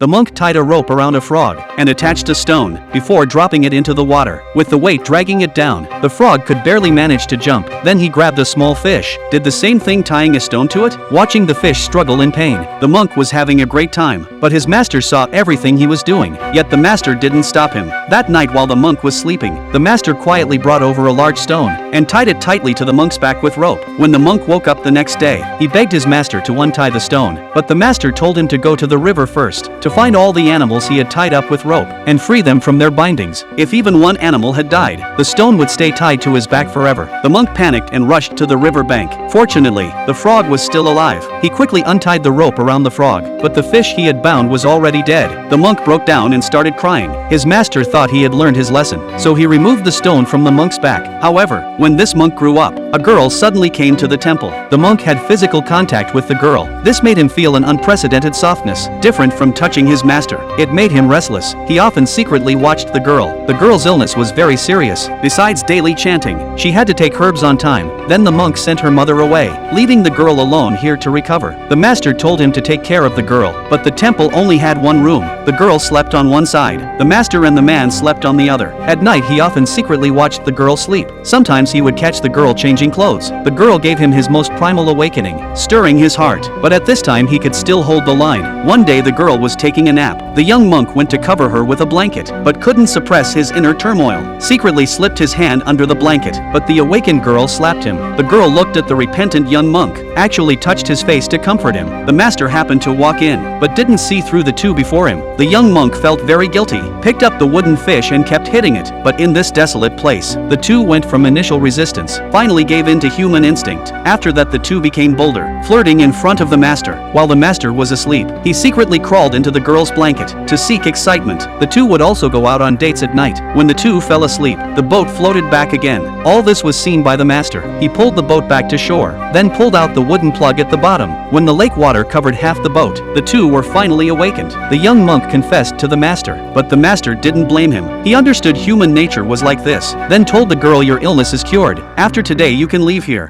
The monk tied a rope around a frog and attached a stone before dropping it into the water. With the weight dragging it down, the frog could barely manage to jump. Then he grabbed a small fish, did the same thing tying a stone to it. Watching the fish struggle in pain, the monk was having a great time, but his master saw everything he was doing, yet the master didn't stop him. That night while the monk was sleeping, the master quietly brought over a large stone and tied it tightly to the monk's back with rope. When the monk woke up the next day, he begged his master to untie the stone, but the master told him to go to the river first to find all the animals he had tied up with rope and free them from their bindings. If even one animal had died, the stone would stay tied to his back forever. The monk panicked and rushed to the river bank. Fortunately, the frog was still alive. He quickly untied the rope around the frog, but the fish he had bound was already dead. The monk broke down and started crying. His master thought he had learned his lesson, so he removed the stone from the monk's back. However, when this monk grew up, a girl suddenly came to the temple. The monk had physical contact with the girl. This made him feel an unprecedented softness, different from touching his master. It made him restless. He often secretly watched the girl. The girl's illness was very serious. Besides daily chanting, she had to take herbs on time. Then the monk sent her mother away, leaving the girl alone here to recover. The master told him to take care of the girl, but the temple only had one room. The girl slept on one side. The master and the man slept on the other. At night he often secretly watched the girl sleep. Sometimes he would catch the girl changing clothes. The girl gave him his most primal awakening, stirring his heart. But at this time he could still hold the line. One day the girl was taking a nap. The young monk went to cover her with a blanket, but couldn't suppress his inner turmoil. Secretly slipped his hand under the blanket, but the awakened girl slapped him. The girl looked at the repentant young monk, actually touched his face to comfort him. The master happened to walk in, but didn't see through the two before him. The young monk felt very guilty, picked up the wooden fish and kept hitting it. But in this desolate place, the two went from initial resistance, finally gave in to human instinct. After that the two became bolder, flirting in front of the master. While the master was asleep, he secretly crawled into the girl's blanket to seek excitement. The two would also go out on dates at night. When the two fell asleep, the boat floated back again. All this was seen by the master. He pulled the boat back to shore, then pulled out the wooden plug at the bottom. When the lake water covered half the boat, the two were finally awakened. The young monk confessed to the master, but the master didn't blame him. He understood human nature was like this, then told the girl, "Your illness is cured. After today you can leave here."